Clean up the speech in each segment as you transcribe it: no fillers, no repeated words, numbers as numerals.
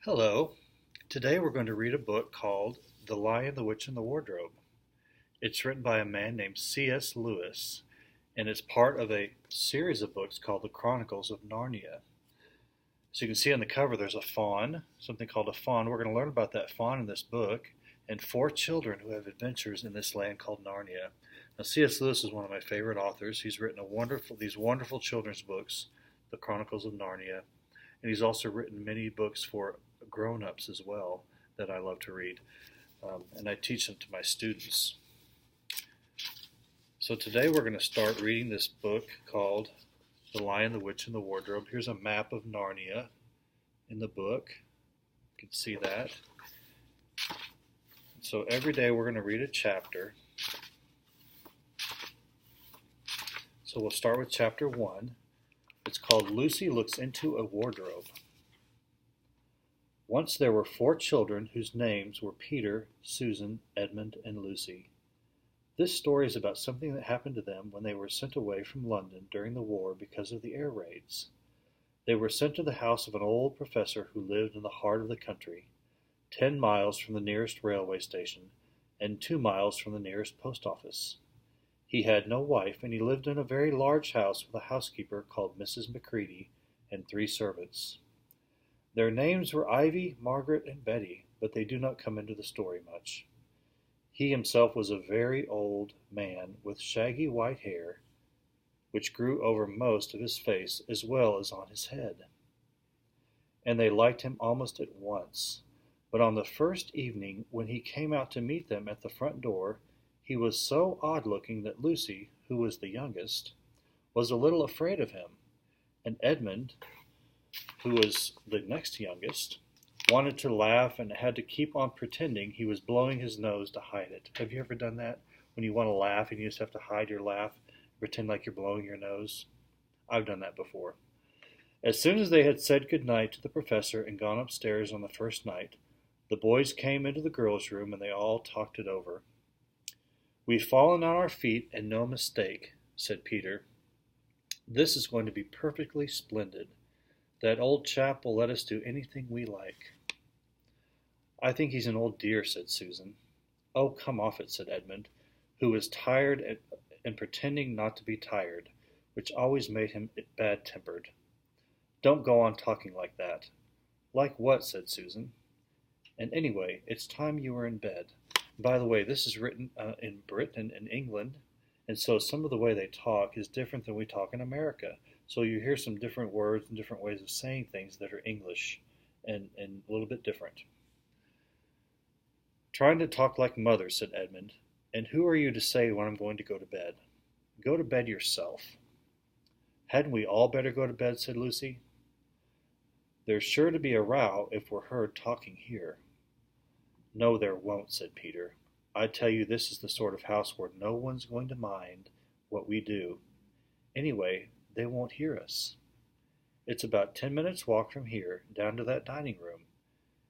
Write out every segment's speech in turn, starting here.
Hello. Today we're going to read a book called The Lion, the Witch, and the Wardrobe. It's written by a man named C.S. Lewis, and it's part of a series of books called The Chronicles of Narnia. So you can see on the cover there's a fawn, something called a fawn. We're going to learn about that fawn in this book, and four children who have adventures in this land called Narnia. Now, C.S. Lewis is one of my favorite authors. He's written these wonderful children's books, The Chronicles of Narnia, and he's also written many books for grown-ups as well that I love to read, and I teach them to my students. So today we're going to start reading this book called The Lion, the Witch, and the Wardrobe. Here's a map of Narnia in the book. You can see that. So every day we're going to read a chapter. So we'll start with chapter 1. It's called Lucy Looks into a Wardrobe. Once there were four children whose names were Peter, Susan, Edmund, and Lucy. This story is about something that happened to them when they were sent away from London during the war because of the air raids. They were sent to the house of an old professor who lived in the heart of the country, 10 miles from the nearest railway station and 2 miles from the nearest post office. He had no wife, and he lived in a very large house with a housekeeper called Mrs. Macready and 3 servants. Their names were Ivy, Margaret, and Betty, but they do not come into the story much. He himself was a very old man with shaggy white hair, which grew over most of his face as well as on his head. And they liked him almost at once. But on the first evening, when he came out to meet them at the front door, he was so odd-looking that Lucy, who was the youngest, was a little afraid of him, and Edmund, who was the next youngest, wanted to laugh and had to keep on pretending he was blowing his nose to hide it. Have you ever done that? When you want to laugh and you just have to hide your laugh, pretend like you're blowing your nose? I've done that before. As soon as they had said good night to the professor and gone upstairs on the first night, the boys came into the girls' room and they all talked it over. "We've fallen on our feet and no mistake," said Peter. "This is going to be perfectly splendid. That old chap will let us do anything we like." "I think he's an old dear," said Susan. "Oh, come off it," said Edmund, who was tired and pretending not to be tired, which always made him bad-tempered. "Don't go on talking like that." "Like what?" said Susan. "And anyway, it's time you were in bed. By the way, this is written in Britain and England, and so some of the way they talk is different than we talk in America. So you hear some different words and different ways of saying things that are English and a little bit different." "Trying to talk like mother," said Edmund. "And who are you to say when I'm going to go to bed? Go to bed yourself." "Hadn't we all better go to bed?" said Lucy. "There's sure to be a row if we're heard talking here." "No, there won't," said Peter. "I tell you this is the sort of house where no one's going to mind what we do. Anyway, they won't hear us. It's about 10 minutes' walk from here down to that dining room,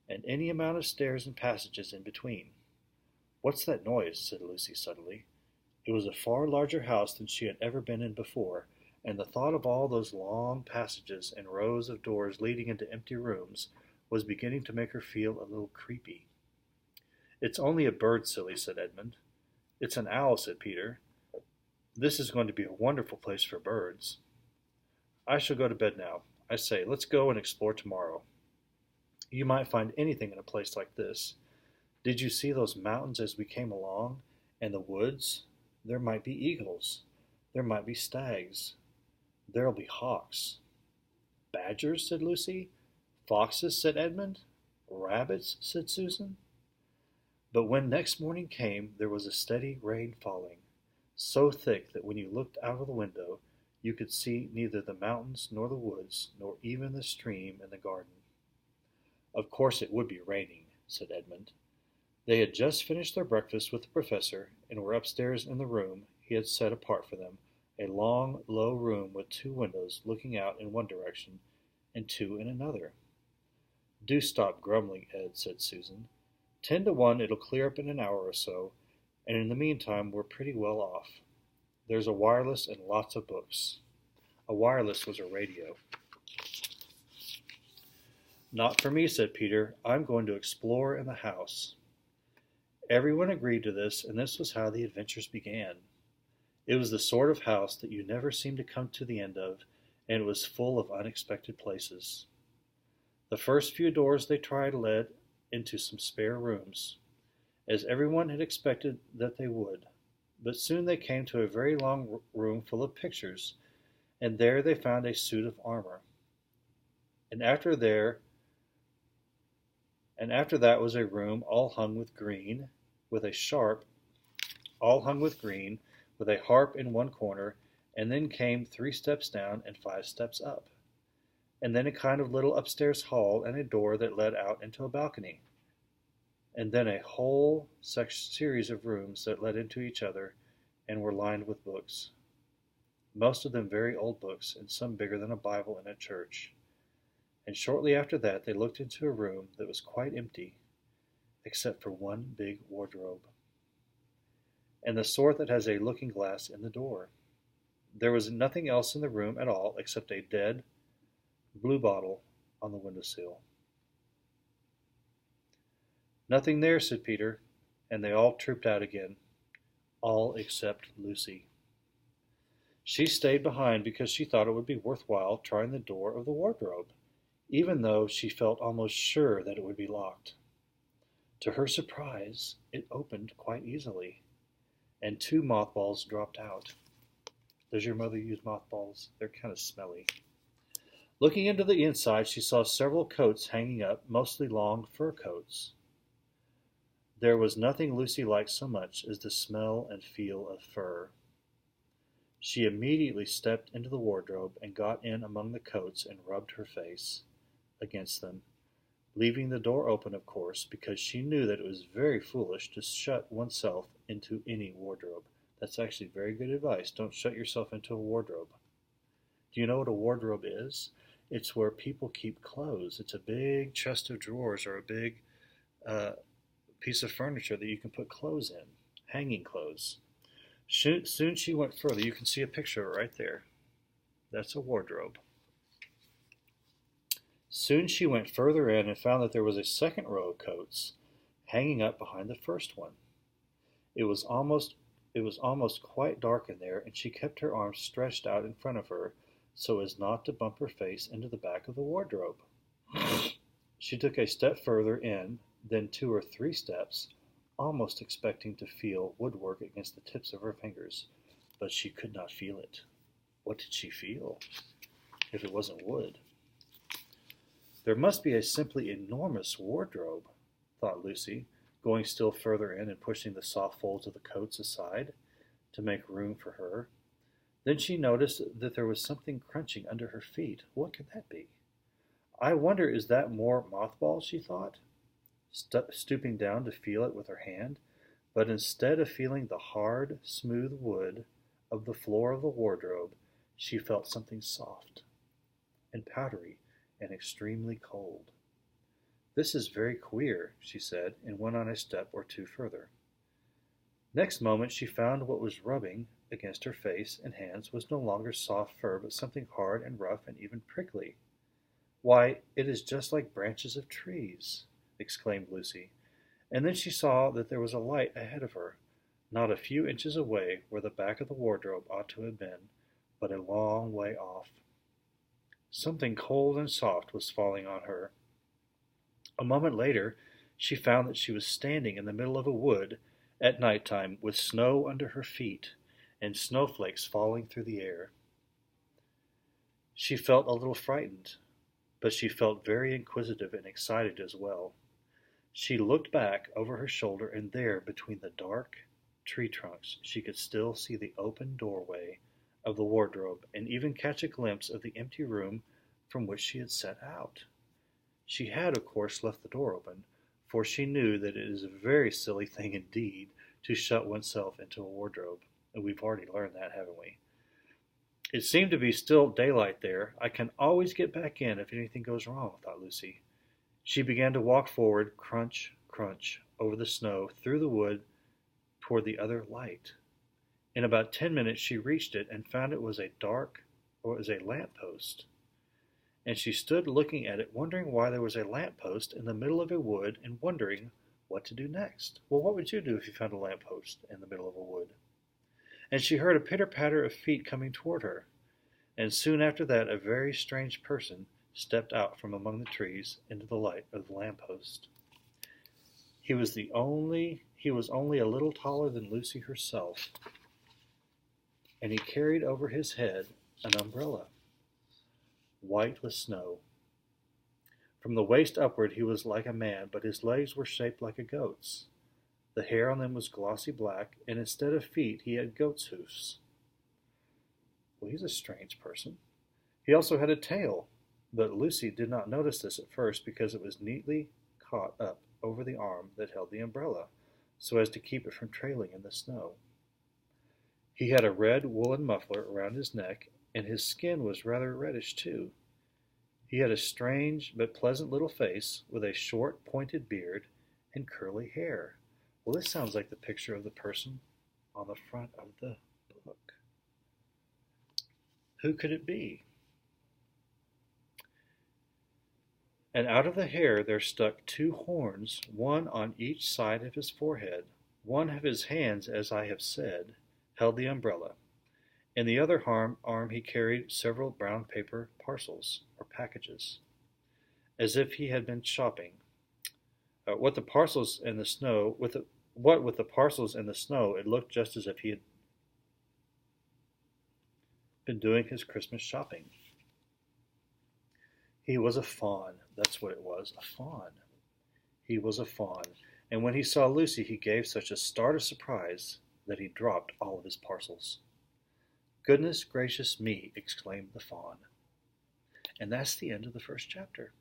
and any amount of stairs and passages in between." "What's that noise?" said Lucy suddenly. It was a far larger house than she had ever been in before, and the thought of all those long passages and rows of doors leading into empty rooms was beginning to make her feel a little creepy. "It's only a bird, silly," said Edmund. "It's an owl," said Peter. "This is going to be a wonderful place for birds." "I shall go to bed now. I say, let's go and explore tomorrow. You might find anything in a place like this. Did you see those mountains as we came along? And the woods? There might be eagles. There might be stags. There'll be hawks." "Badgers?" said Lucy. "Foxes?" said Edmund. "Rabbits?" said Susan. But when next morning came, there was a steady rain falling, so thick that when you looked out of the window, you could see neither the mountains nor the woods, nor even the stream in the garden. "Of course it would be raining," said Edmund. They had just finished their breakfast with the professor, and were upstairs in the room he had set apart for them, a long, low room with 2 windows looking out in one direction and 2 in another. "Do stop grumbling, Ed," said Susan. 10 to 1 it'll clear up in an hour or so, and in the meantime we're pretty well off. There's a wireless and lots of books." A wireless was a radio. Not for me, said Peter. I'm going to explore in the house. Everyone agreed to this, and this was how the adventures began. It was the sort of house that you never seemed to come to the end of, and it was full of unexpected places. The first few doors they tried led into some spare rooms, as everyone had expected that they would. But soon they came to a very long room full of pictures, and there they found a suit of armor. And after that was a room all hung with green, with a harp in one corner, and then came 3 steps down and 5 steps up, and then a kind of little upstairs hall and a door that led out into a balcony, and then a whole series of rooms that led into each other and were lined with books, most of them very old books, and some bigger than a Bible in a church. And shortly after that they looked into a room that was quite empty, except for one big wardrobe, and the sort that has a looking glass in the door. There was nothing else in the room at all except a dead blue bottle on the windowsill. Nothing there, said Peter, and they all trooped out again, all except Lucy. She stayed behind because she thought it would be worthwhile trying the door of the wardrobe, even though she felt almost sure that it would be locked. To her surprise, it opened quite easily, and 2 mothballs dropped out. Does your mother use mothballs? They're kind of smelly. Looking into the inside, she saw several coats hanging up, mostly long fur coats. There was nothing Lucy liked so much as the smell and feel of fur. She immediately stepped into the wardrobe and got in among the coats and rubbed her face against them, leaving the door open, of course, because she knew that it was very foolish to shut oneself into any wardrobe. That's actually very good advice. Don't shut yourself into a wardrobe. Do you know what a wardrobe is? It's where people keep clothes. It's a big chest of drawers or a big piece of furniture that you can put clothes in, hanging clothes. Soon she went further. You can see a picture right there. That's a wardrobe. Soon she went further in and found that there was a second row of coats hanging up behind the first one. It was almost quite dark in there, and she kept her arms stretched out in front of her so as not to bump her face into the back of the wardrobe. She took a step further in, then 2 or 3 steps, almost expecting to feel woodwork against the tips of her fingers, but she could not feel it. What did she feel, if it wasn't wood? There must be a simply enormous wardrobe, thought Lucy, going still further in and pushing the soft folds of the coats aside to make room for her. Then she noticed that there was something crunching under her feet. What could that be? I wonder, is that more mothballs, she thought, stooping down to feel it with her hand, but instead of feeling the hard, smooth wood of the floor of the wardrobe, she felt something soft and powdery and extremely cold. This is very queer, she said, and went on a step or 2 further. Next moment she found what was rubbing against her face and hands was no longer soft fur, but something hard and rough and even prickly. Why, it is just like branches of trees, exclaimed Lucy, and then she saw that there was a light ahead of her, not a few inches away where the back of the wardrobe ought to have been, but a long way off. Something cold and soft was falling on her. A moment later, she found that she was standing in the middle of a wood at night time with snow under her feet and snowflakes falling through the air. She felt a little frightened, but she felt very inquisitive and excited as well. She looked back over her shoulder, and there, between the dark tree trunks, she could still see the open doorway of the wardrobe and even catch a glimpse of the empty room from which she had set out. She had, of course, left the door open, for she knew that it is a very silly thing indeed to shut oneself into a wardrobe, and we've already learned that, haven't we? It seemed to be still daylight there. I can always get back in if anything goes wrong, thought Lucy. She began to walk forward, crunch, crunch, over the snow, through the wood, toward the other light. In about 10 minutes she reached it and found it was a lamp post. and she stood looking at it, wondering why there was a lamppost in the middle of a wood and wondering what to do next. Well, what would you do if you found a lamppost in the middle of a wood? And she heard a pitter-patter of feet coming toward her, and soon after that a very strange person stepped out from among the trees into the light of the lamppost. He was only a little taller than Lucy herself, and he carried over his head an umbrella, white with snow. From the waist upward he was like a man, but his legs were shaped like a goat's. The hair on them was glossy black, and instead of feet he had goat's hoofs. Well, he's a strange person. He also had a tail, but Lucy did not notice this at first because it was neatly caught up over the arm that held the umbrella, so as to keep it from trailing in the snow. He had a red woolen muffler around his neck, and his skin was rather reddish too. He had a strange but pleasant little face with a short pointed beard and curly hair. Well, this sounds like the picture of the person on the front of the book. Who could it be? And out of the hair there stuck 2 horns, one on each side of his forehead. One of his hands, as I have said, held the umbrella. In the other arm he carried several brown paper parcels, or packages, as if he had been shopping. What with the parcels in the snow, it looked just as if he had been doing his Christmas shopping. He was a fawn. That's what it was, a fawn. He was a fawn, and when he saw Lucy he gave such a start of surprise that he dropped all of his parcels. "Goodness gracious me!" exclaimed the fawn. And that's the end of the first chapter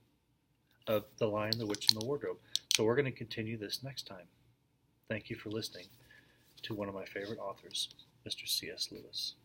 of The Lion, the Witch, and the Wardrobe. So we're going to continue this next time. Thank you for listening to one of my favorite authors, Mr. C.S. Lewis.